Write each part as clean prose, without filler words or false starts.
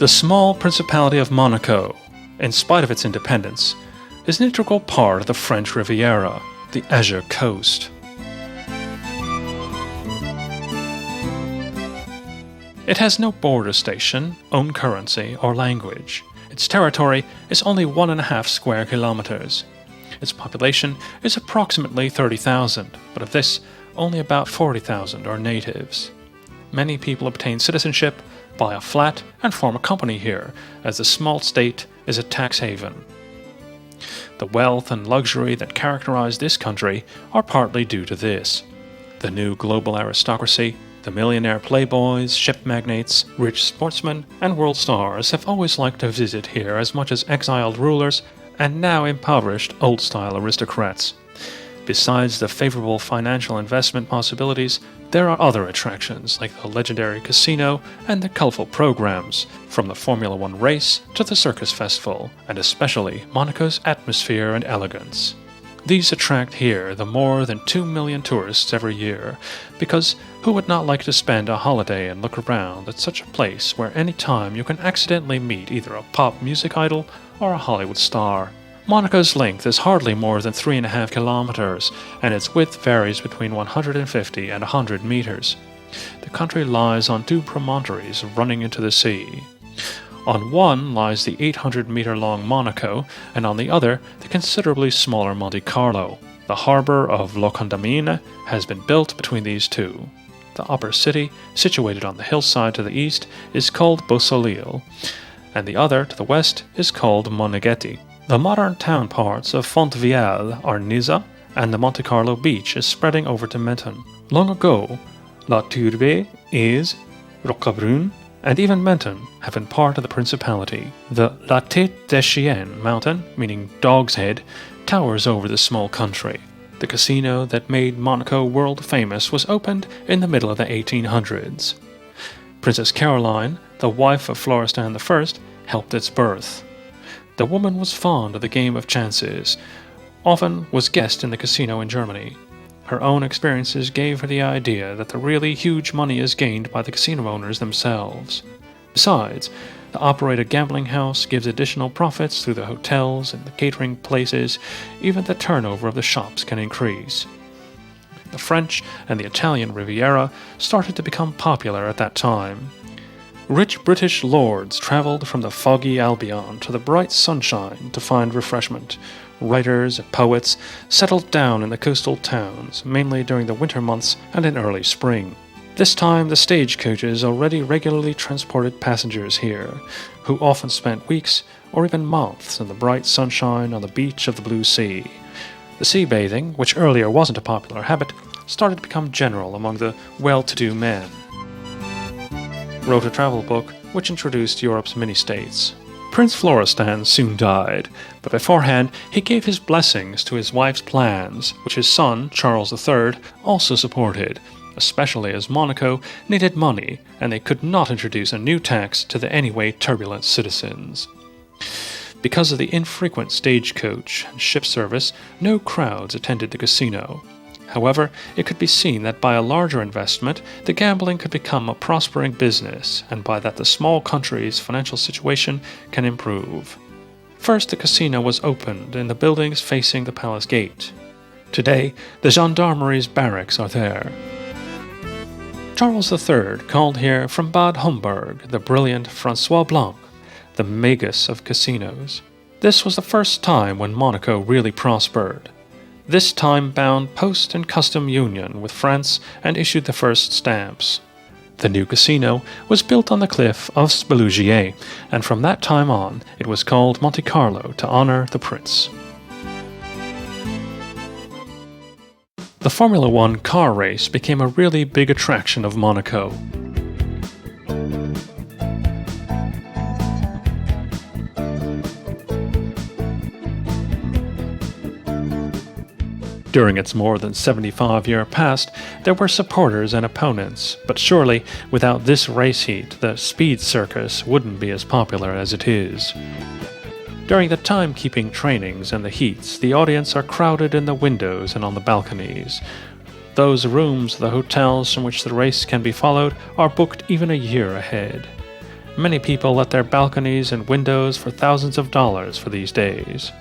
The small Principality of Monaco, in spite of its independence, is an integral part of the French Riviera, the Azure Coast. It has no border station, own currency, or language. Its territory is only 1.5 square kilometers. Its population is approximately 30,000, but of this, only about 40,000 are natives. Many people obtain citizenship, buy a flat, and form a company here, as the small state is a tax haven. The wealth and luxury that characterize this country are partly due to this. The new global aristocracy, the millionaire playboys, ship magnates, rich sportsmen, and world stars have always liked to visit here as much as exiled rulers and now impoverished old-style aristocrats. Besides the favorable financial investment possibilities, there are other attractions like the legendary casino and the colorful programs, from the Formula One race to the circus festival, and especially Monaco's atmosphere and elegance. These attract here the more than 2 million tourists every year, because who would not like to spend a holiday and look around at such a place where any time you can accidentally meet either a pop music idol or a Hollywood star? Monaco's length is hardly more than 3.5 kilometers, and its width varies between 150 and 100 meters. The country lies on 2 promontories running into the sea. On one lies the 800-meter-long Monaco, and on the other, the considerably smaller Monte Carlo. The harbor of Condamine has been built between these two. The upper city, situated on the hillside to the east, is called Beausoleil, and the other, to the west, is called Moneghetti. The modern town parts of Fontvieille are Niza, and the Monte Carlo beach is spreading over to Menton. Long ago, La Tourbe, Aise, Rocabrune, and even Menton have been part of the principality. The La Tête des Chiens mountain, meaning Dog's Head, towers over this small country. The casino that made Monaco world famous was opened in the middle of the 1800s. Princess Caroline, the wife of Florestan I, helped its birth. The woman was fond of the game of chances, often was guest in the casino in Germany. Her own experiences gave her the idea that the really huge money is gained by the casino owners themselves. Besides, the operated gambling house gives additional profits through the hotels and the catering places. Even the turnover of the shops can increase. The French and the Italian Riviera started to become popular at that time. Rich British lords traveled from the foggy Albion to the bright sunshine to find refreshment. Writers and poets settled down in the coastal towns, mainly during the winter months and in early spring. This time the stagecoaches already regularly transported passengers here, who often spent weeks or even months in the bright sunshine on the beach of the blue sea. The sea bathing, which earlier wasn't a popular habit, started to become general among the well-to-do men. Wrote a travel book which introduced Europe's mini-states. Prince Florestan soon died, but beforehand he gave his blessings to his wife's plans, which his son, Charles III, also supported, especially as Monaco needed money and they could not introduce a new tax to the anyway turbulent citizens. Because of the infrequent stagecoach and ship service, no crowds attended the casino. However, it could be seen that by a larger investment, the gambling could become a prospering business, and by that the small country's financial situation can improve. First, the casino was opened in the buildings facing the palace gate. Today, the gendarmerie's barracks are there. Charles III called here from Bad Homburg the brilliant François Blanc, the magus of casinos. This was the first time when Monaco really prospered. This time bound post and custom union with France and issued the first stamps. The new casino was built on the cliff of Spélugier, and from that time on it was called Monte Carlo to honor the prince. The Formula One car race became a really big attraction of Monaco. During its more than 75-year past, there were supporters and opponents, but surely, without this race heat, the speed circus wouldn't be as popular as it is. During the timekeeping trainings and the heats, the audience are crowded in the windows and on the balconies. Those rooms, the hotels from which the race can be followed, are booked even a year ahead. Many people let their balconies and windows for thousands of dollars for these days.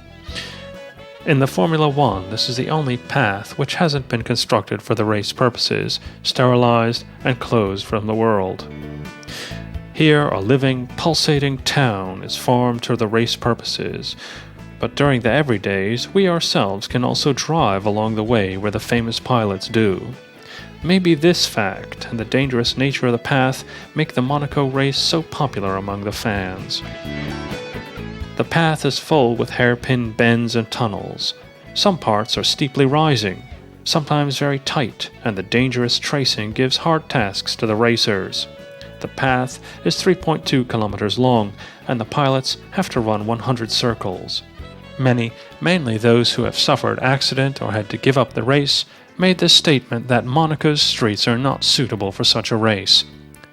In the Formula One, this is the only path which hasn't been constructed for the race purposes, sterilized and closed from the world. Here, a living, pulsating town is formed for the race purposes, but during the everydays, we ourselves can also drive along the way where the famous pilots do. Maybe this fact and the dangerous nature of the path make the Monaco race so popular among the fans. The path is full with hairpin bends and tunnels. Some parts are steeply rising, sometimes very tight, and the dangerous tracing gives hard tasks to the racers. The path is 3.2 kilometers long, and the pilots have to run 100 circles. Many, mainly those who have suffered accident or had to give up the race, made the statement that Monaco's streets are not suitable for such a race.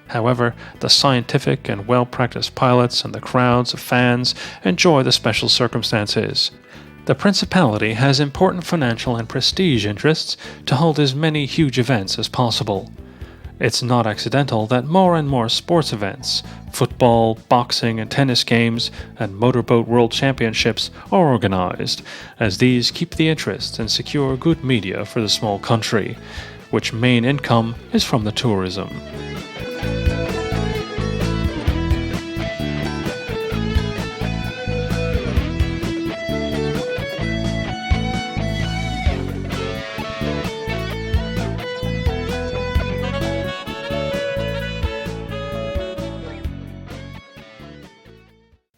However, the scientific and well-practiced pilots and the crowds of fans enjoy the special circumstances. The Principality has important financial and prestige interests to hold as many huge events as possible. It's not accidental that more and more sports events, football, boxing and tennis games, and motorboat world championships are organized, as these keep the interest and secure good media for the small country, which main income is from the tourism.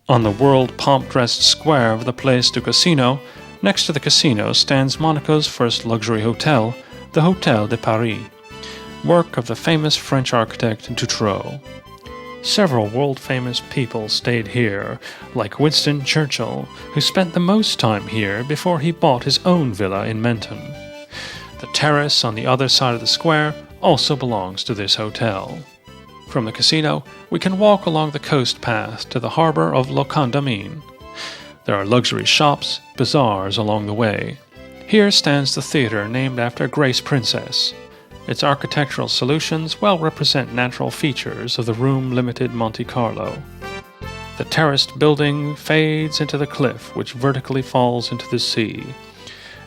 On the world pomp-dressed square of the Place du Casino, next to the casino stands Monaco's first luxury hotel, the Hôtel de Paris, work of the famous French architect Duchy. Several world-famous people stayed here, like Winston Churchill, who spent the most time here before he bought his own villa in Menton. The terrace on the other side of the square also belongs to this hotel. From the casino, we can walk along the coast path to the harbor of Condamine. There are luxury shops, bazaars along the way. Here stands the theater named after Grace Princess. Its architectural solutions well represent natural features of the room-limited Monte Carlo. The terraced building fades into the cliff which vertically falls into the sea.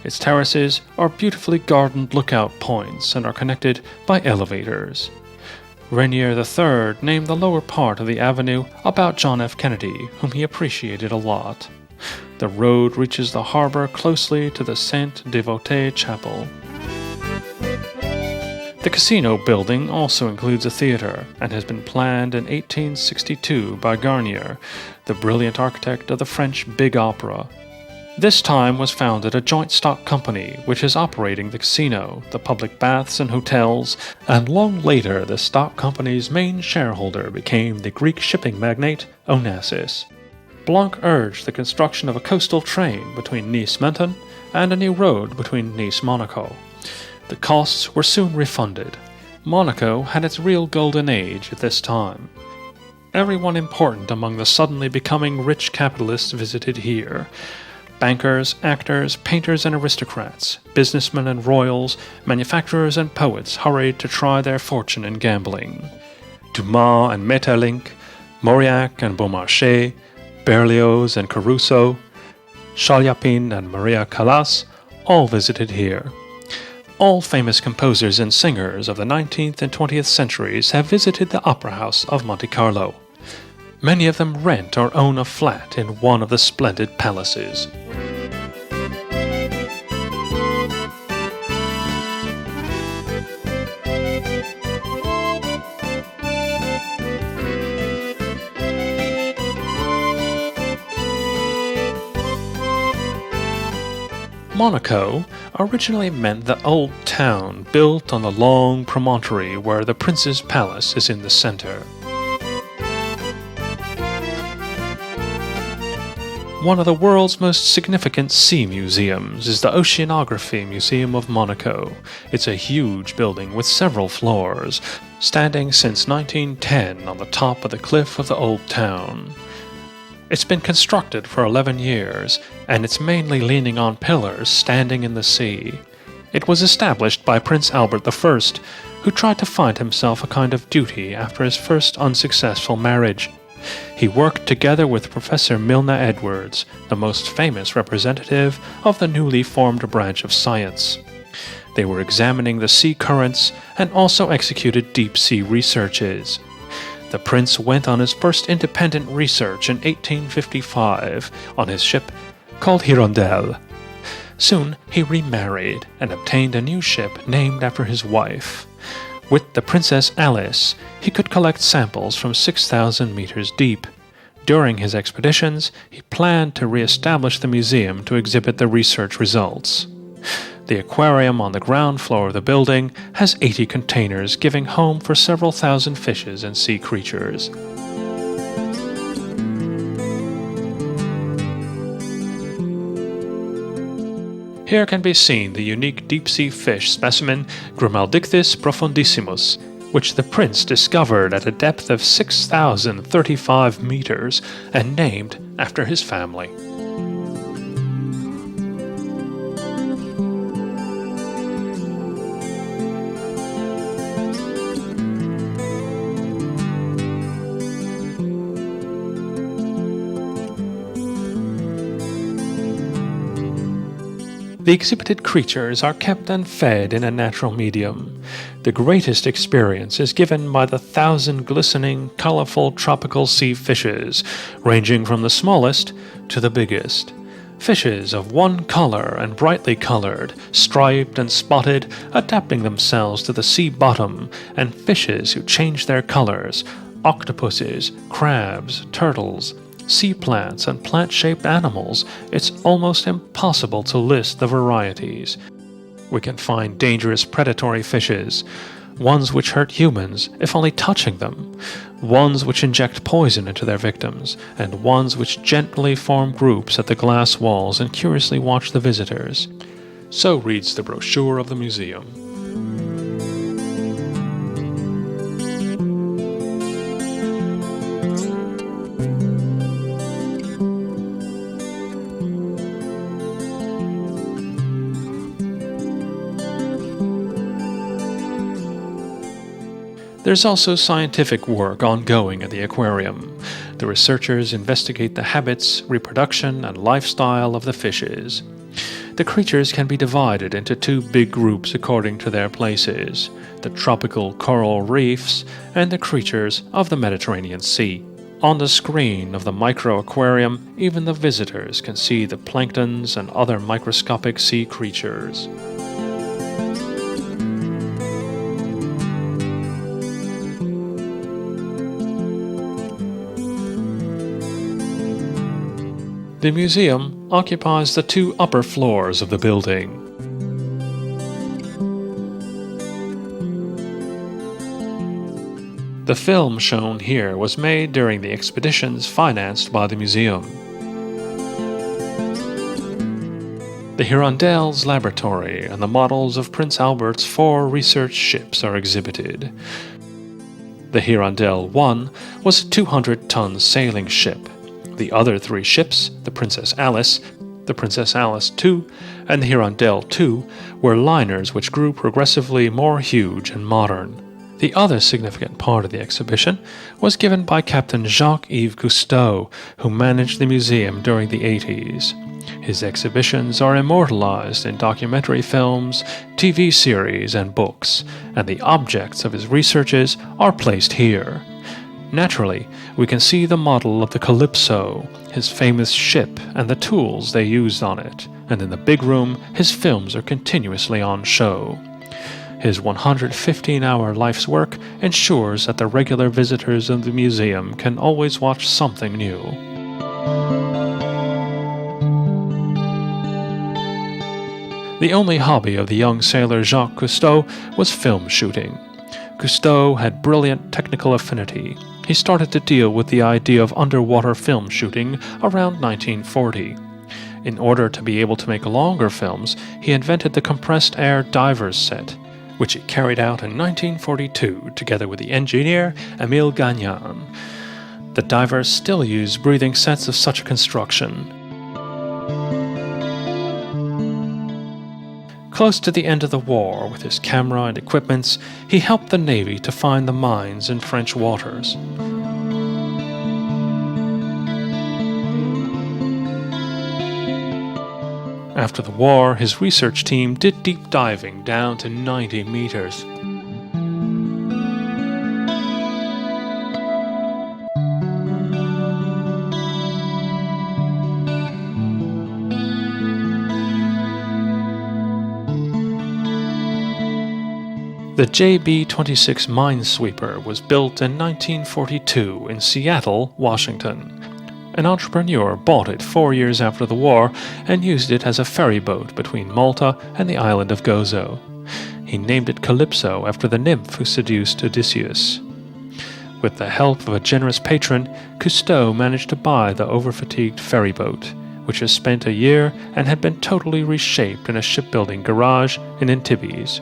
Its terraces are beautifully gardened lookout points and are connected by elevators. Garnier III named the lower part of the avenue about John F. Kennedy, whom he appreciated a lot. The road reaches the harbor closely to the Saint Devote Chapel. The casino building also includes a theater and has been planned in 1862 by Garnier, the brilliant architect of the French Big Opera. This time was founded a joint stock company which is operating the casino, the public baths and hotels, and long later the stock company's main shareholder became the Greek shipping magnate Onassis. Blanc urged the construction of a coastal train between Nice-Menton and a new road between Nice-Monaco. The costs were soon refunded. Monaco had its real golden age at this time. Everyone important among the suddenly becoming rich capitalists visited here. Bankers, actors, painters and aristocrats, businessmen and royals, manufacturers and poets hurried to try their fortune in gambling. Dumas and Maeterlinck, Mauriac and Beaumarchais, Berlioz and Caruso, Chaliapin and Maria Callas all visited here. All famous composers and singers of the 19th and 20th centuries have visited the Opera House of Monte Carlo. Many of them rent or own a flat in one of the splendid palaces. Monaco originally meant the old town built on the long promontory where the prince's palace is in the center. One of the world's most significant sea museums is the Oceanographic Museum of Monaco. It's a huge building with several floors, standing since 1910 on the top of the cliff of the old town. It's been constructed for 11 years, and it's mainly leaning on pillars standing in the sea. It was established by Prince Albert I, who tried to find himself a kind of duty after his first unsuccessful marriage. He worked together with Professor Milne Edwards, the most famous representative of the newly formed branch of science. They were examining the sea currents and also executed deep-sea researches. The prince went on his first independent research in 1855 on his ship called Hirondelle. Soon he remarried and obtained a new ship named after his wife. With the Princess Alice, he could collect samples from 6,000 meters deep. During his expeditions, he planned to re-establish the museum to exhibit the research results. The aquarium on the ground floor of the building has 80 containers giving home for several thousand fishes and sea creatures. Here can be seen the unique deep-sea fish specimen Grimaldictis profundissimus, which the prince discovered at a depth of 6,035 meters and named after his family. The exhibited creatures are kept and fed in a natural medium. The greatest experience is given by the 1,000 glistening, colorful tropical sea fishes, ranging from the smallest to the biggest. Fishes of one color and brightly colored, striped and spotted, adapting themselves to the sea bottom, and fishes who change their colors, octopuses, crabs, turtles, sea plants and plant-shaped animals. It's almost impossible to list the varieties. We can find dangerous predatory fishes, ones which hurt humans if only touching them, ones which inject poison into their victims, and ones which gently form groups at the glass walls and curiously watch the visitors. So reads the brochure of the museum. There's also scientific work ongoing at the aquarium. The researchers investigate the habits, reproduction, and lifestyle of the fishes. The creatures can be divided into two big groups according to their places: the tropical coral reefs and the creatures of the Mediterranean Sea. On the screen of the micro-aquarium, even the visitors can see the planktons and other microscopic sea creatures. The museum occupies the two upper floors of the building. The film shown here was made during the expeditions financed by the museum. The Hirondelle's laboratory and the models of Prince Albert's 4 research ships are exhibited. The Hirondelle 1 was a 200-ton sailing ship. The other 3 ships, the Princess Alice II, and the Hirondelle II, were liners which grew progressively more huge and modern. The other significant part of the exhibition was given by Captain Jacques-Yves Cousteau, who managed the museum during the 80s. His exhibitions are immortalized in documentary films, TV series, and books, and the objects of his researches are placed here. Naturally, we can see the model of the Calypso, his famous ship, and the tools they used on it, and in the big room his films are continuously on show. His 115-hour life's work ensures that the regular visitors of the museum can always watch something new. The only hobby of the young sailor Jacques Cousteau was film shooting. Cousteau had brilliant technical affinity. He started to deal with the idea of underwater film shooting around 1940. In order to be able to make longer films, he invented the compressed air diver's set, which he carried out in 1942 together with the engineer Émile Gagnan. The divers still use breathing sets of such a construction. Close to the end of the war, with his camera and equipments, he helped the Navy to find the mines in French waters. After the war, his research team did deep diving down to 90 meters. The JB-26 minesweeper was built in 1942 in Seattle, Washington. An entrepreneur bought it 4 years after the war and used it as a ferry boat between Malta and the island of Gozo. He named it Calypso after the nymph who seduced Odysseus. With the help of a generous patron, Cousteau managed to buy the overfatigued ferry boat, which has spent a year and had been totally reshaped in a shipbuilding garage in Antibes.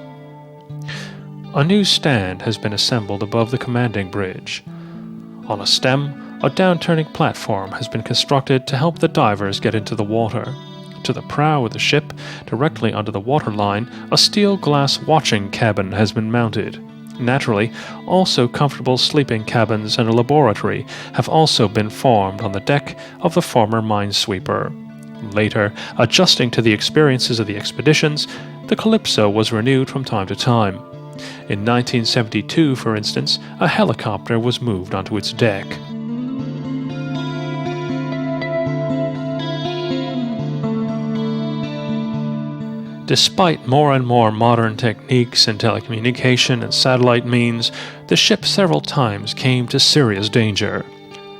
A new stand has been assembled above the commanding bridge. On a stem, a downturning platform has been constructed to help the divers get into the water. To the prow of the ship, directly under the waterline, a steel glass watching cabin has been mounted. Naturally, also comfortable sleeping cabins and a laboratory have also been formed on the deck of the former minesweeper. Later, adjusting to the experiences of the expeditions, the Calypso was renewed from time to time. In 1972, for instance, a helicopter was moved onto its deck. Despite more and more modern techniques in telecommunication and satellite means, the ship several times came to serious danger.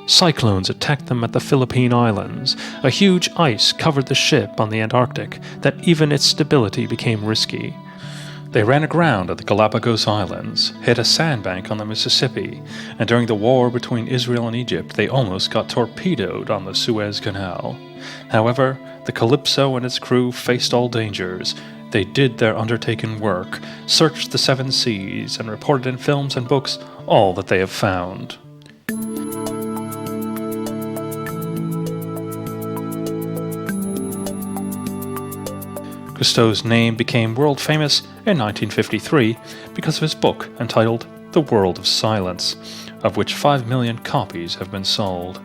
Cyclones attacked them at the Philippine Islands. A huge ice covered the ship on the Antarctic that even its stability became risky. They ran aground at the Galapagos Islands, hit a sandbank on the Mississippi, and during the war between Israel and Egypt they almost got torpedoed on the Suez Canal. However, the Calypso and its crew faced all dangers. They did their undertaken work, searched the 7 seas, and reported in films and books all that they have found. Cousteau's name became world famous in 1953 because of his book entitled The World of Silence, of which 5 million copies have been sold.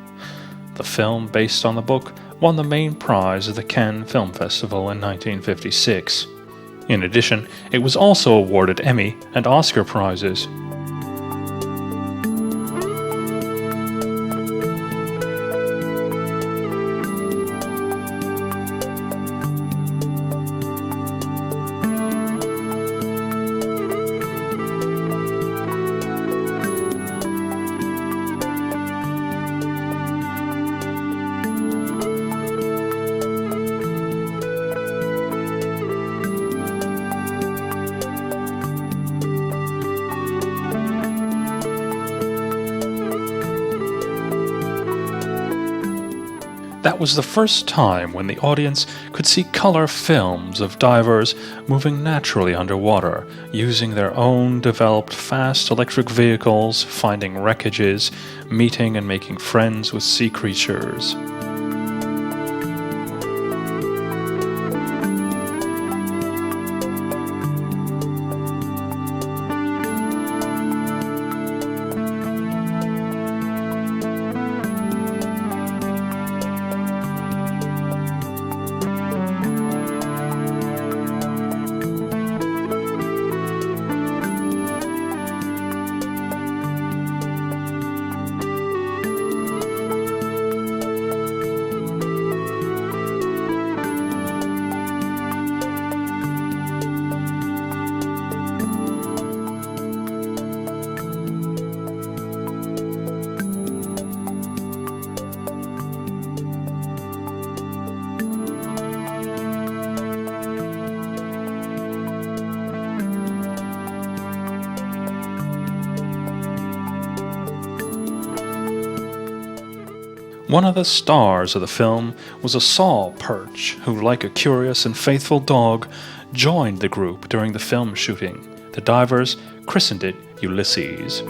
The film based on the book won the main prize of the Cannes Film Festival in 1956. In addition, it was also awarded Emmy and Oscar prizes. That was the first time when the audience could see color films of divers moving naturally underwater, using their own developed fast electric vehicles, finding wreckages, meeting and making friends with sea creatures. One of the stars of the film was a saw perch who, like a curious and faithful dog, joined the group during the film shooting. The divers christened it Ulysses.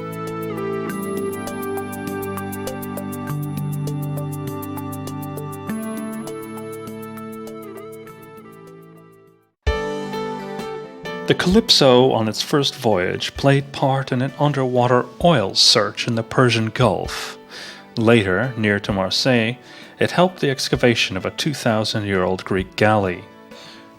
The Calypso, on its first voyage, played part in an underwater oil search in the Persian Gulf. Later, near to Marseille, it helped the excavation of a 2,000-year-old Greek galley.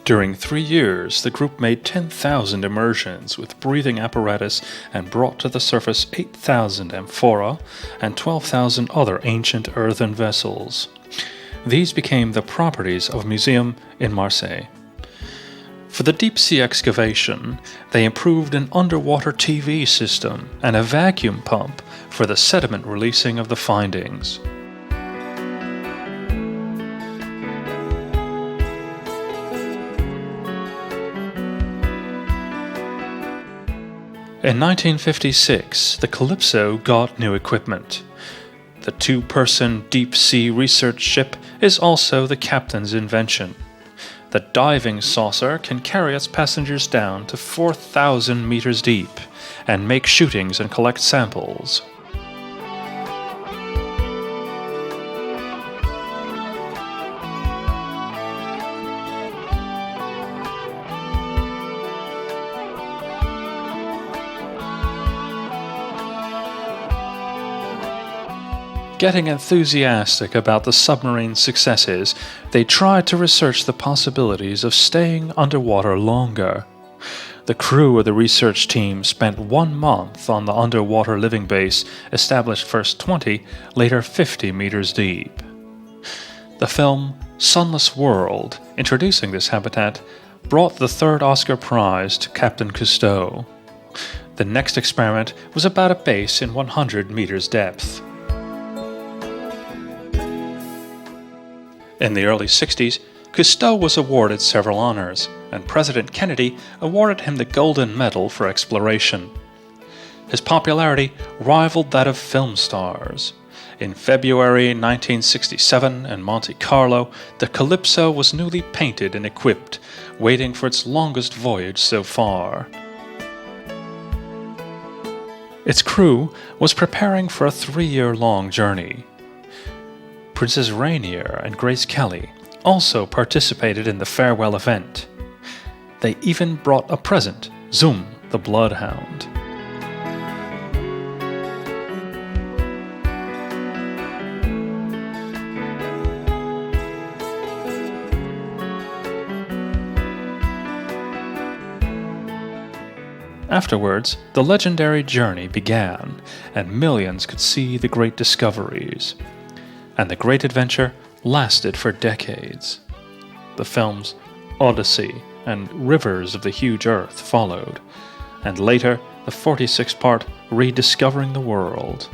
During 3 years, the group made 10,000 immersions with breathing apparatus and brought to the surface 8,000 amphora and 12,000 other ancient earthen vessels. These became the properties of a museum in Marseille. For the deep-sea excavation, they improved an underwater TV system and a vacuum pump for the sediment releasing of the findings. In 1956, the Calypso got new equipment. The 2-person deep-sea research ship is also the captain's invention. The diving saucer can carry its passengers down to 4,000 meters deep and make shootings and collect samples. Getting enthusiastic about the submarine's successes, they tried to research the possibilities of staying underwater longer. The crew of the research team spent 1 month on the underwater living base, established first 20, later 50 meters deep. The film Sunless World, introducing this habitat, brought the 3rd Oscar prize to Captain Cousteau. The next experiment was about a base in 100 meters depth. In the early 60s, Cousteau was awarded several honors, and President Kennedy awarded him the Golden Medal for exploration. His popularity rivaled that of film stars. In February 1967 in Monte Carlo, the Calypso was newly painted and equipped, waiting for its longest voyage so far. Its crew was preparing for a 3-year-long journey. Princess Rainier and Grace Kelly also participated in the farewell event. They even brought a present, Zoom, the bloodhound. Afterwards, the legendary journey began, and millions could see the great discoveries. And the great adventure lasted for decades. The films Odyssey and Rivers of the Huge Earth followed, and later the 46-part Rediscovering the World.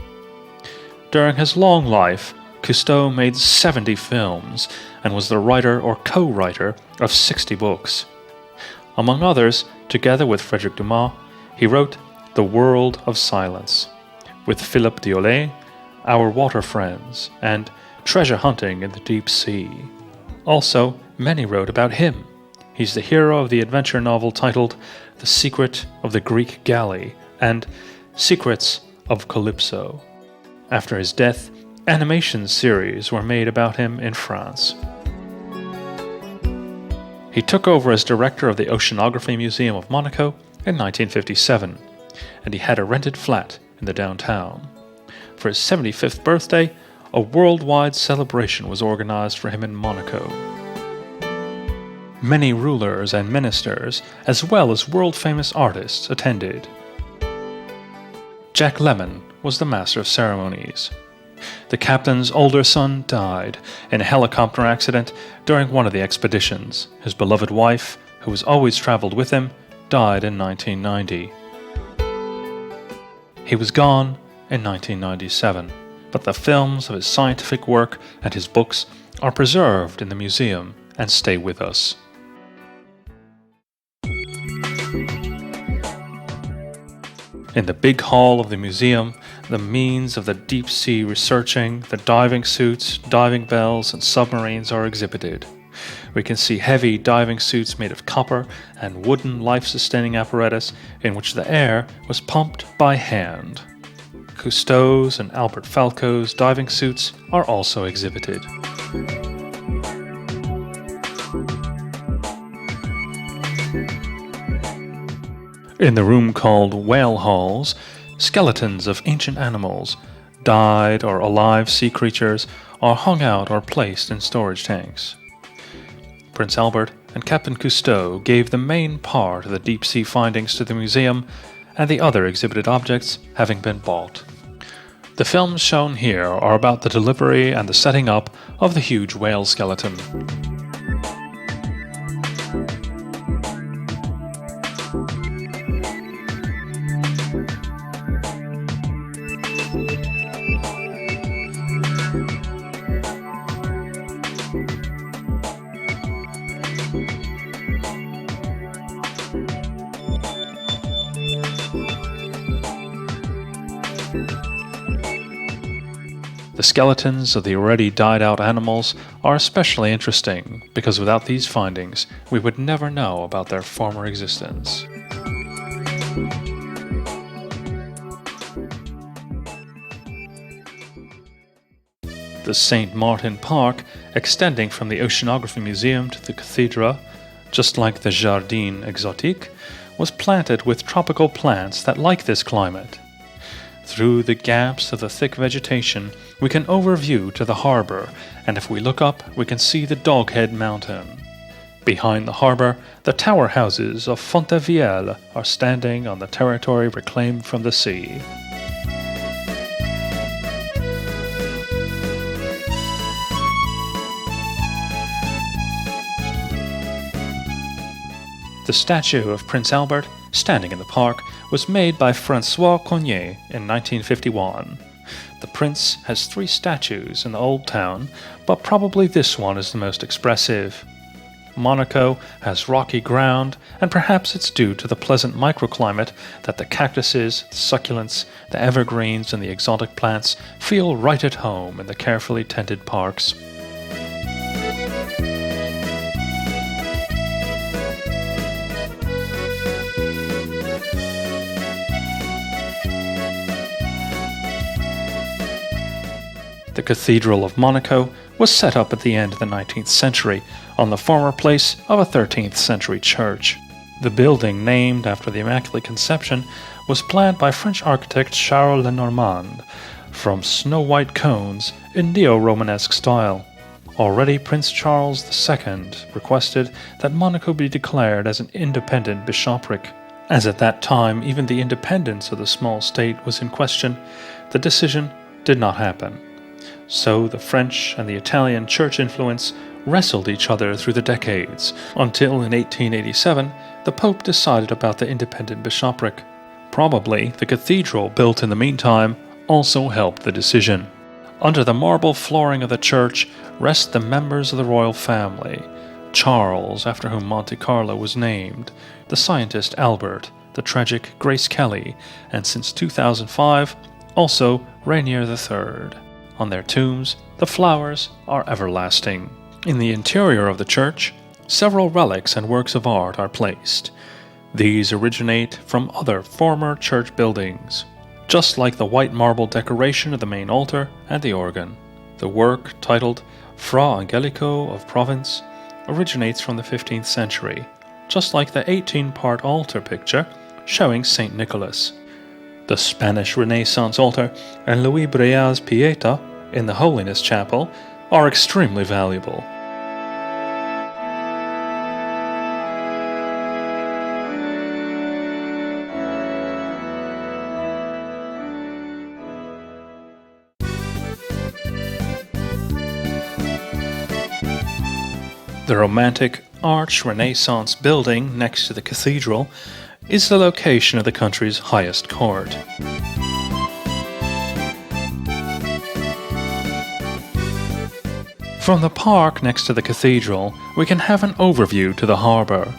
During his long life, Cousteau made 70 films and was the writer or co-writer of 60 books. Among others, together with Frédéric Dumas, he wrote The World of Silence, with Philippe Diolet, Our Water Friends, and Treasure Hunting in the Deep Sea. Also, many wrote about him. He's the hero of the adventure novel titled The Secret of the Greek Galley and Secrets of Calypso. After his death, animation series were made about him in France. He took over as director of the Oceanographic Museum of Monaco in 1957, and he had a rented flat in the downtown. For his 75th birthday, a worldwide celebration was organized for him in Monaco. Many rulers and ministers, as well as world-famous artists, attended. Jack Lemmon was the master of ceremonies. The captain's older son died in a helicopter accident during one of the expeditions. His beloved wife, who has always traveled with him, died in 1990. He was gone in 1997, but the films of his scientific work and his books are preserved in the museum and stay with us. In the big hall of the museum, the means of the deep-sea researching, the diving suits, diving bells, and submarines are exhibited. We can see heavy diving suits made of copper and wooden life-sustaining apparatus in which the air was pumped by hand. Cousteau's and Albert Falco's diving suits are also exhibited. In the room called Whale Halls, skeletons of ancient animals, died or alive sea creatures, are hung out or placed in storage tanks. Prince Albert and Captain Cousteau gave the main part of the deep-sea findings to the museum, and the other exhibited objects having been bought. The films shown here are about the delivery and the setting up of the huge whale skeleton. The skeletons of the already died-out animals are especially interesting because without these findings, we would never know about their former existence. The St. Martin Park, extending from the Oceanographic Museum to the cathedral, just like the Jardin Exotique, was planted with tropical plants that like this climate. Through the gaps of the thick vegetation, we can overview to the harbor, and if we look up, we can see the Doghead Mountain. Behind the harbor, the tower houses of Fontainebleau are standing on the territory reclaimed from the sea. The statue of Prince Albert, standing in the park, was made by François Garnier in 1951. The prince has 3 statues in the Old Town, but probably this one is the most expressive. Monaco has rocky ground, and perhaps it's due to the pleasant microclimate that the cactuses, the succulents, the evergreens, and the exotic plants feel right at home in the carefully tended parks. The Cathedral of Monaco was set up at the end of the 19th century on the former place of a 13th century church. The building, named after the Immaculate Conception, was planned by French architect Charles Lenormand from snow-white cones in neo-Romanesque style. Already Prince Charles II requested that Monaco be declared as an independent bishopric. As at that time even the independence of the small state was in question, the decision did not happen. So the French and the Italian church influence wrestled each other through the decades, until in 1887 the Pope decided about the independent bishopric. Probably the cathedral built in the meantime also helped the decision. Under the marble flooring of the church rest the members of the royal family: Charles, after whom Monte Carlo was named, the scientist Albert, the tragic Grace Kelly, and since 2005, also Rainier III. On their tombs, the flowers are everlasting. In the interior of the church, several relics and works of art are placed. These originate from other former church buildings, just like the white marble decoration of the main altar and the organ. The work, titled Fra Angelico of Provence, originates from the 15th century, just like the 18-part altar picture showing St. Nicholas. The Spanish Renaissance altar and Louis Braille's Pieta in the Holiness Chapel are extremely valuable. The romantic arch Renaissance building next to the cathedral is the location of the country's highest court. From the park next to the cathedral, we can have an overview to the harbour.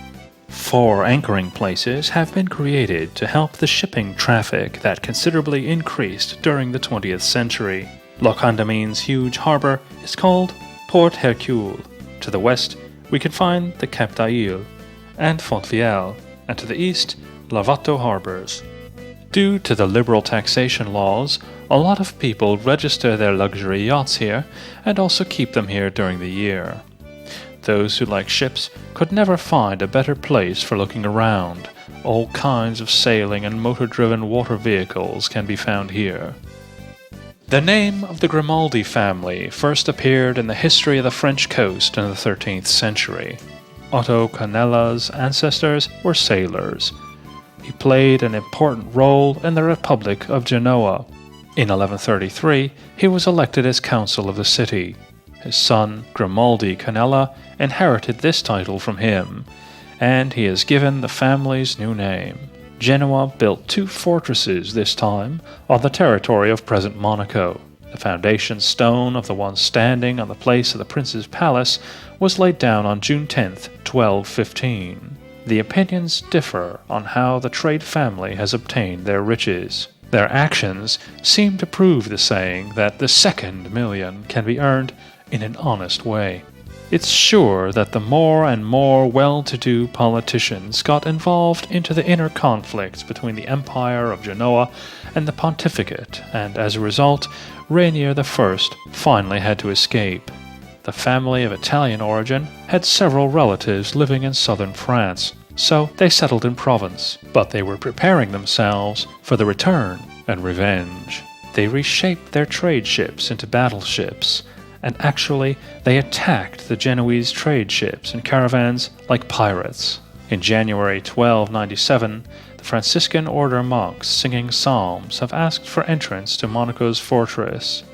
4 anchoring places have been created to help the shipping traffic that considerably increased during the 20th century. La Condamine's huge harbour is called Port Hercule. To the west, we can find the Cap d'Aille and Fontvieille, and to the east, Lavato harbours. Due to the liberal taxation laws, a lot of people register their luxury yachts here and also keep them here during the year. Those who like ships could never find a better place for looking around. All kinds of sailing and motor-driven water vehicles can be found here. The name of the Grimaldi family first appeared in the history of the French coast in the 13th century. Otto Canella's ancestors were sailors. He played an important role in the Republic of Genoa. In 1133, he was elected as consul of the city. His son, Grimaldi Canella, inherited this title from him, and he is given the family's new name. Genoa built 2 fortresses this time on the territory of present Monaco. The foundation stone of the one standing on the place of the prince's palace was laid down on June 10, 1215. The opinions differ on how the trade family has obtained their riches. Their actions seem to prove the saying that the second million can be earned in an honest way. It's sure that the more and more well-to-do politicians got involved into the inner conflicts between the Empire of Genoa and the Pontificate, and as a result, Rainier I finally had to escape. The family of Italian origin had several relatives living in southern France, so they settled in Provence, but they were preparing themselves for the return and revenge. They reshaped their trade ships into battleships, and actually they attacked the Genoese trade ships and caravans like pirates. In January 1297, the Franciscan order monks singing psalms have asked for entrance to Monaco's fortress.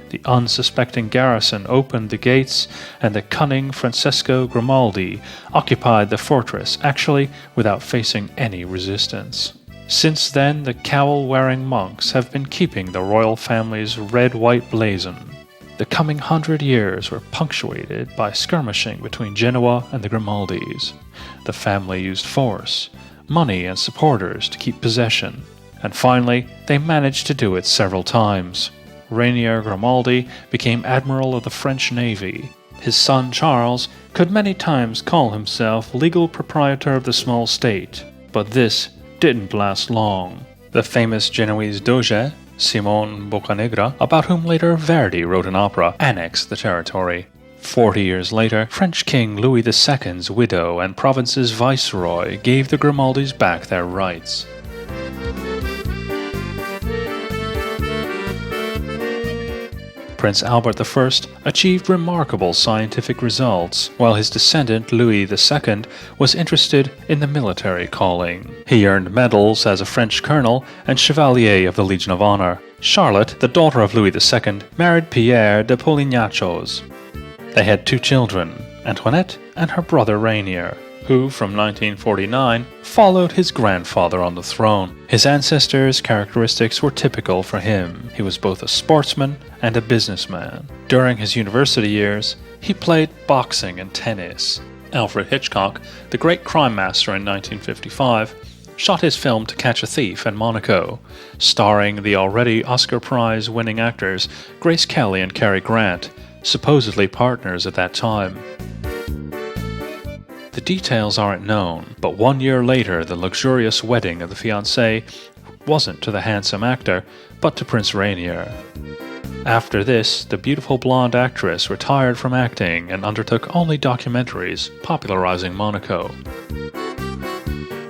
The unsuspecting garrison opened the gates, and the cunning Francesco Grimaldi occupied the fortress, actually without facing any resistance. Since then, the cowl-wearing monks have been keeping the royal family's red-white blazon. The coming 100 years were punctuated by skirmishing between Genoa and the Grimaldis. The family used force, money, and supporters to keep possession, and finally they managed to do it several times. Rainier Grimaldi became admiral of the French Navy. His son Charles could many times call himself legal proprietor of the small state, but this didn't last long. The famous Genoese doge, Simone Boccanegra, about whom later Verdi wrote an opera, annexed the territory. 40 years later, French King Louis II's widow and province's viceroy gave the Grimaldis back their rights. Prince Albert I achieved remarkable scientific results, while his descendant Louis II was interested in the military calling. He earned medals as a French colonel and Chevalier of the Legion of Honor. Charlotte, the daughter of Louis II, married Pierre de Polignacos. They had 2 children, Antoinette and her brother Rainier, who from 1949 followed his grandfather on the throne. His ancestors' characteristics were typical for him. He was both a sportsman and a businessman. During his university years, he played boxing and tennis. Alfred Hitchcock, the great crime master in 1955, shot his film To Catch a Thief in Monaco, starring the already Oscar Prize-winning actors Grace Kelly and Cary Grant, supposedly partners at that time. The details aren't known, but 1 year later the luxurious wedding of the fiancé wasn't to the handsome actor, but to Prince Rainier. After this, the beautiful blonde actress retired from acting and undertook only documentaries, popularizing Monaco.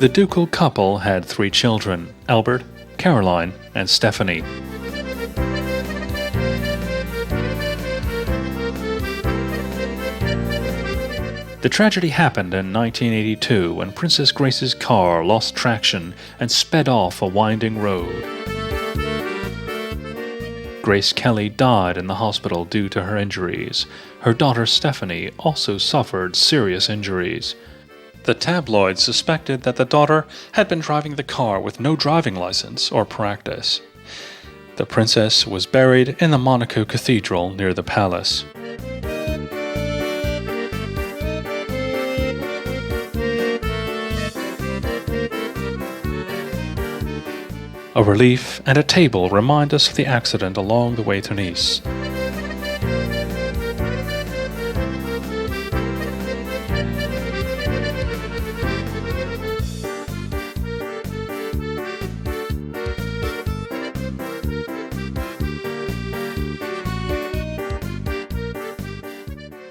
The ducal couple had 3 children, Albert, Caroline, and Stephanie. The tragedy happened in 1982 when Princess Grace's car lost traction and sped off a winding road. Grace Kelly died in the hospital due to her injuries. Her daughter Stephanie also suffered serious injuries. The tabloids suspected that the daughter had been driving the car with no driving license or practice. The princess was buried in the Monaco Cathedral near the palace. A relief and a table remind us of the accident along the way to Nice.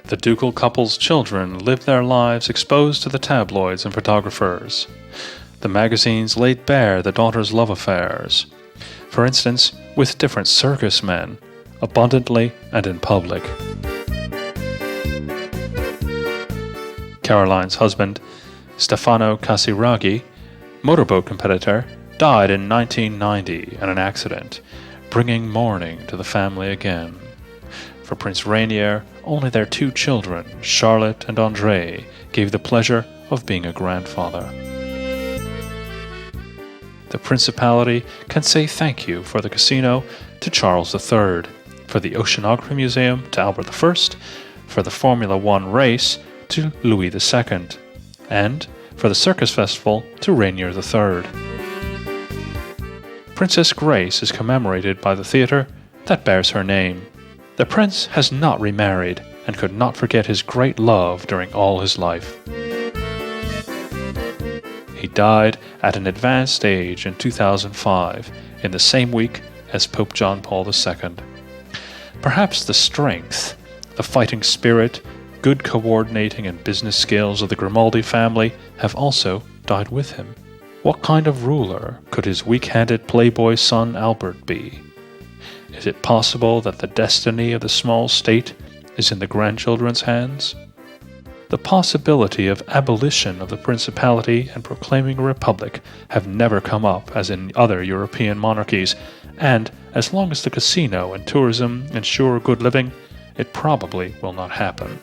The ducal couple's children lived their lives exposed to the tabloids and photographers. The magazines laid bare the daughter's love affairs, for instance, with different circus men, abundantly and in public. Caroline's husband, Stefano Casiraghi, motorboat competitor, died in 1990 in an accident, bringing mourning to the family again. For Prince Rainier, only their 2 children, Charlotte and André, gave the pleasure of being a grandfather. The Principality can say thank you for the casino to Charles III, for the Oceanography Museum to Albert I, for the Formula One race to Louis II, and for the Circus Festival to Rainier III. Princess Grace is commemorated by the theatre that bears her name. The prince has not remarried and could not forget his great love during all his life. He died at an advanced age in 2005, in the same week as Pope John Paul II. Perhaps the strength, the fighting spirit, good coordinating and business skills of the Grimaldi family have also died with him. What kind of ruler could his weak-handed playboy son Albert be? Is it possible that the destiny of the small state is in the grandchildren's hands? The possibility of abolition of the principality and proclaiming a republic have never come up as in other European monarchies, and as long as the casino and tourism ensure good living, it probably will not happen.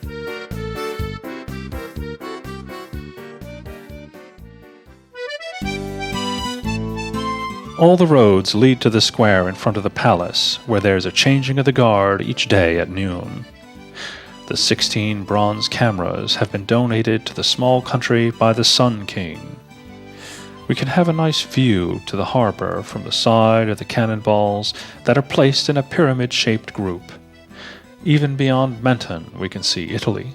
All the roads lead to the square in front of the palace, where there is a changing of the guard each day at noon. The 16 bronze cameras have been donated to the small country by the Sun King. We can have a nice view to the harbor from the side of the cannonballs that are placed in a pyramid-shaped group. Even beyond Menton we can see Italy.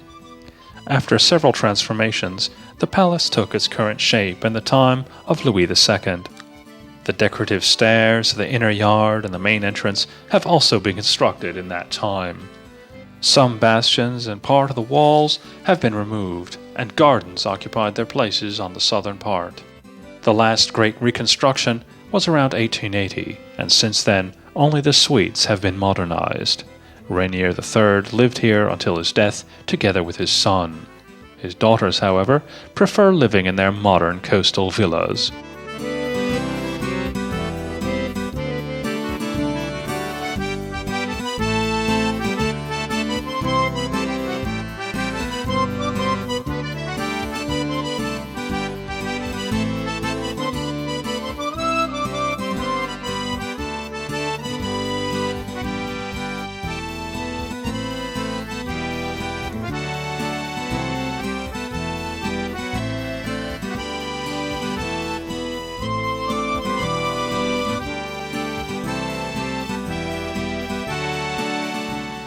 After several transformations, the palace took its current shape in the time of Louis II. The decorative stairs, the inner yard, and the main entrance have also been constructed in that time. Some bastions and part of the walls have been removed, and gardens occupied their places on the southern part. The last great reconstruction was around 1880, and since then only the suites have been modernized. Rainier III lived here until his death, together with his son. His daughters, however, prefer living in their modern coastal villas.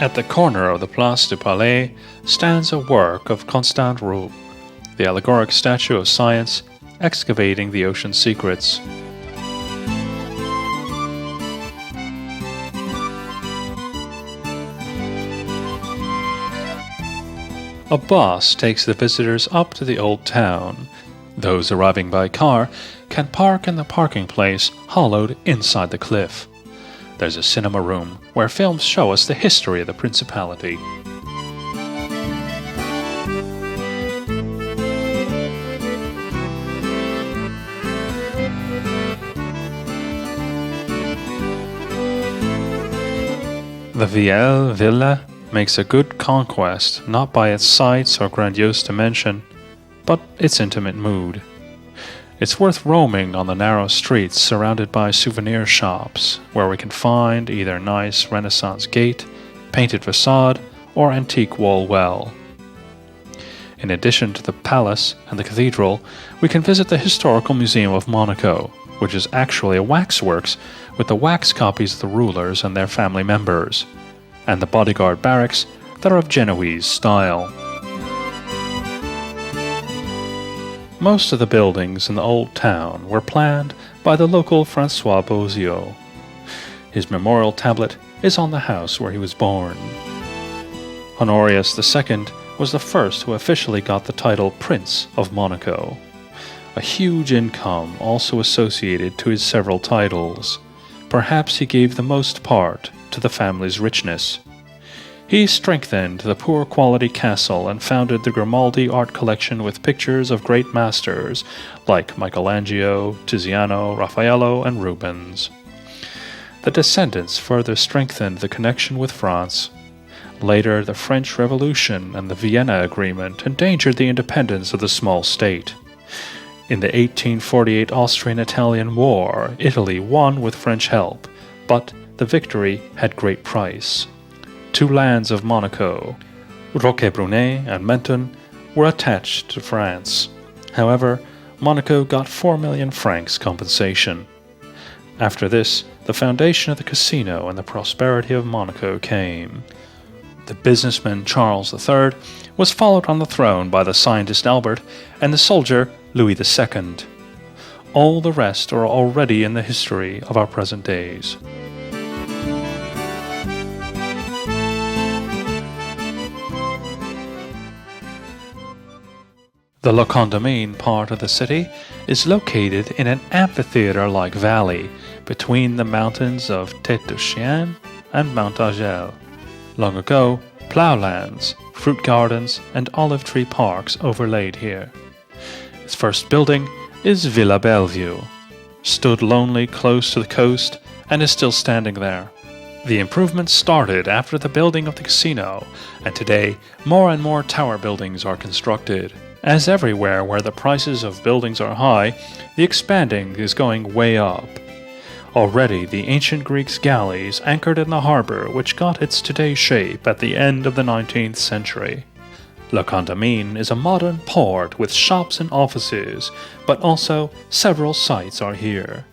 At the corner of the Place du Palais stands a work of Constant Roux, the allegoric statue of science excavating the ocean's secrets. A bus takes the visitors up to the old town. Those arriving by car can park in the parking place hollowed inside the cliff. There's a cinema room where films show us the history of the Principality. The Vieille Villa makes a good conquest not by its sights or grandiose dimension, but its intimate mood. It's worth roaming on the narrow streets surrounded by souvenir shops, where we can find either nice Renaissance gate, painted facade, or antique wall well. In addition to the palace and the cathedral, we can visit the Historical Museum of Monaco, which is actually a waxworks with the wax copies of the rulers and their family members, and the bodyguard barracks that are of Genoese style. Most of the buildings in the old town were planned by the local François Bozio. His memorial tablet is on the house where he was born. Honorius II was the first who officially got the title Prince of Monaco. A huge income also associated to his several titles. Perhaps he gave the most part to the family's richness. He strengthened the poor quality castle and founded the Grimaldi art collection with pictures of great masters like Michelangelo, Tiziano, Raffaello, and Rubens. The descendants further strengthened the connection with France. Later, the French Revolution and the Vienna Agreement endangered the independence of the small state. In the 1848 Austrian-Italian War, Italy won with French help, but the victory had great price. Two lands of Monaco, Roquebrune and Menton, were attached to France. However, Monaco got 4 million francs compensation. After this, the foundation of the casino and the prosperity of Monaco came. The businessman Charles III was followed on the throne by the scientist Albert and the soldier Louis II. All the rest are already in the history of our present days. The La Condamine part of the city is located in an amphitheater-like valley between the mountains of Tête de Chien and Mount Agel. Long ago, ploughlands, fruit gardens, and olive tree parks overlaid here. Its first building is Villa Bellevue, stood lonely close to the coast and is still standing there. The improvements started after the building of the casino, and today more and more tower buildings are constructed. As everywhere where the prices of buildings are high, the expanding is going way up. Already the ancient Greeks' galleys anchored in the harbor which got its today's shape at the end of the 19th century. La Condamine is a modern port with shops and offices, but also several sites are here.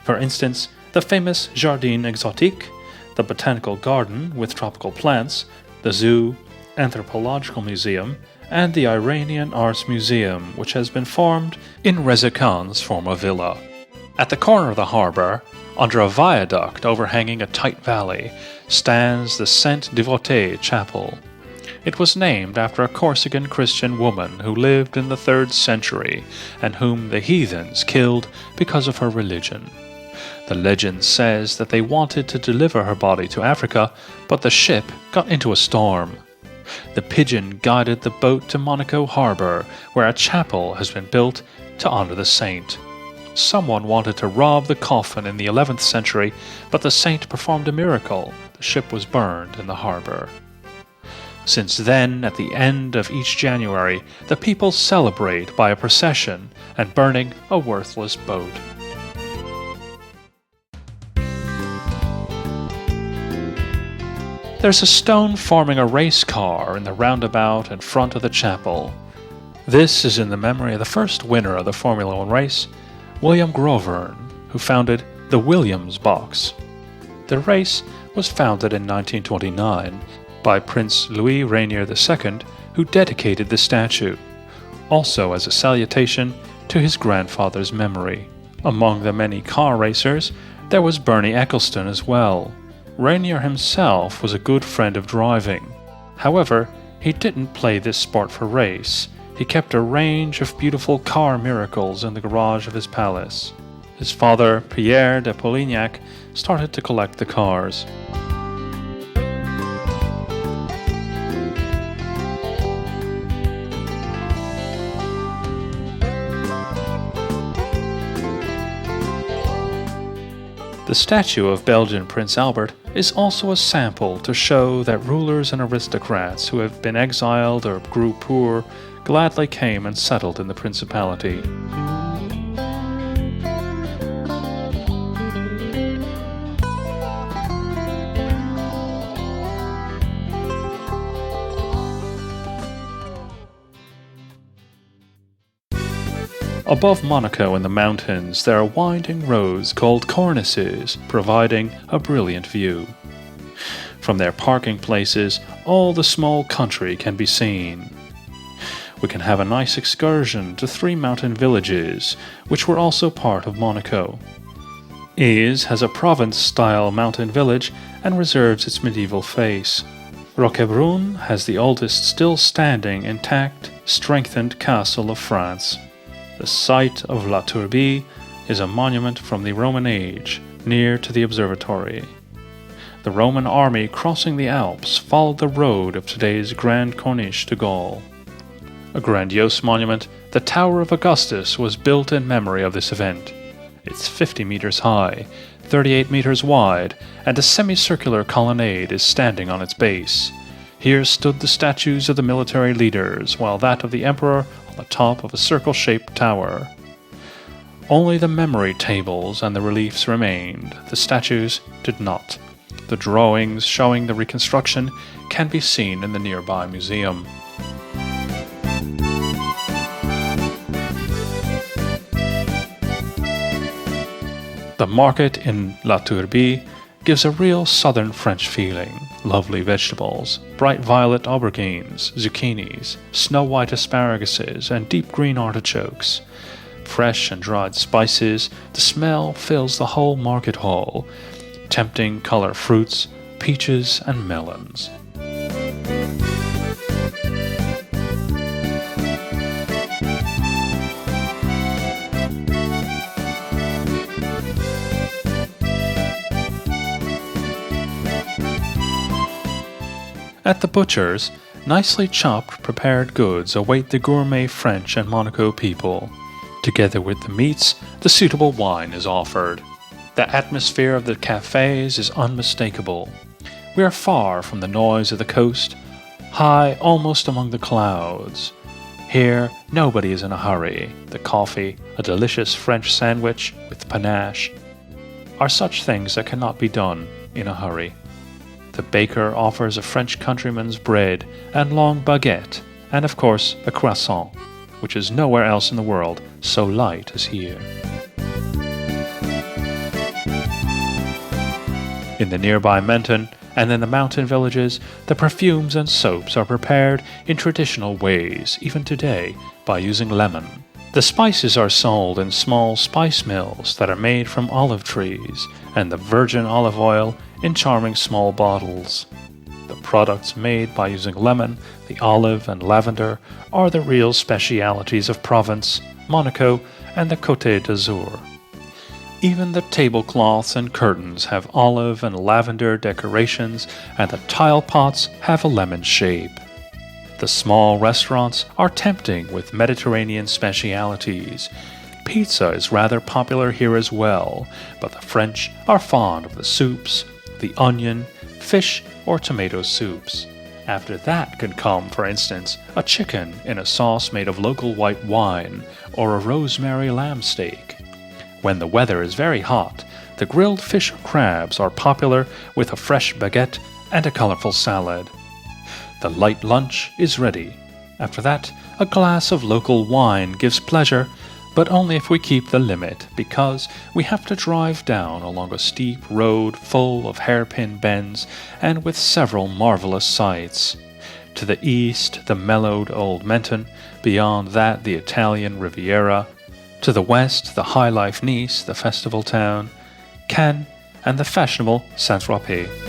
For instance, the famous Jardin Exotique, the botanical garden with tropical plants, the zoo, anthropological museum, and the Iranian Arts Museum, which has been formed in Renessaince's former villa. At the corner of the harbor, under a viaduct overhanging a tight valley, stands the Sainte Dévotée Chapel. It was named after a Corsican Christian woman who lived in the 3rd century and whom the heathens killed because of her religion. The legend says that they wanted to deliver her body to Africa, but the ship got into a storm. The pigeon guided the boat to Monaco harbor, where a chapel has been built to honor the saint. Someone wanted to rob the coffin in the 11th century, but the saint performed a miracle. The ship was burned in the harbor. Since then, at the end of each January, the people celebrate by a procession and burning a worthless boat. There's a stone forming a race car in the roundabout in front of the chapel. This is in the memory of the first winner of the Formula One race, William Grovern, who founded the Williams Box. The race was founded in 1929 by Prince Louis Rainier II, who dedicated the statue, also as a salutation to his grandfather's memory. Among the many car racers, there was Bernie Ecclestone as well. Rainier himself was a good friend of driving. However, he didn't play this sport for race. He kept a range of beautiful car miracles in the garage of his palace. His father, Pierre de Polignac, started to collect the cars. The statue of Belgian Prince Albert is also a sample to show that rulers and aristocrats who have been exiled or grew poor gladly came and settled in the principality. Above Monaco in the mountains, there are winding roads called cornices, providing a brilliant view. From their parking places, all the small country can be seen. We can have a nice excursion to 3 mountain villages, which were also part of Monaco. Èze has a Provence-style mountain village and reserves its medieval face. Roquebrune has the oldest still standing, intact, strengthened castle of France. The site of La Turbie is a monument from the Roman age, near to the observatory. The The Roman army crossing the Alps followed the road of today's Grande Corniche de Gaulle. A grandiose monument, the Tower of Augustus, was built in memory of this event. It's 50 meters high, 38 meters wide, and a semicircular colonnade is standing on its base. Here stood the statues of the military leaders, while that of the emperor on the top of a circle-shaped tower. Only the memory tables and the reliefs remained. The statues did not. The drawings showing the reconstruction can be seen in the nearby museum. The market in La Turbie gives a real southern French feeling. Lovely vegetables, bright violet aubergines, zucchinis, snow-white asparaguses, and deep green artichokes. Fresh and dried spices, the smell fills the whole market hall. Tempting color fruits, peaches and melons. At the butcher's, nicely chopped prepared goods await the gourmet French and Monaco people. Together with the meats, the suitable wine is offered. The atmosphere of the cafes is unmistakable. We are far from the noise of the coast, high almost among the clouds. Here, nobody is in a hurry. The coffee, a delicious French sandwich with panache, are such things that cannot be done in a hurry. The baker offers a French countryman's bread and long baguette, and of course a croissant, which is nowhere else in the world so light as here. In the nearby Menton and in the mountain villages, the perfumes and soaps are prepared in traditional ways, even today, by using lemon. The spices are sold in small spice mills that are made from olive trees, and the virgin olive oil in charming small bottles. The products made by using lemon, the olive and lavender are the real specialities of Provence, Monaco, and the Côte d'Azur. Even the tablecloths and curtains have olive and lavender decorations, and the tile pots have a lemon shape. The small restaurants are tempting with Mediterranean specialities. Pizza is rather popular here as well, but the French are fond of the soups, the onion, fish, or tomato soups. After that can come, for instance, a chicken in a sauce made of local white wine, or a rosemary lamb steak. When the weather is very hot, the grilled fish or crabs are popular with a fresh baguette and a colorful salad. The light lunch is ready. After that, a glass of local wine gives pleasure, but only if we keep the limit, because we have to drive down along a steep road full of hairpin bends and with several marvelous sights. To the east, the mellowed old Menton, beyond that the Italian Riviera. To the west, the high-life Nice, the festival town, Cannes, and the fashionable Saint-Tropez.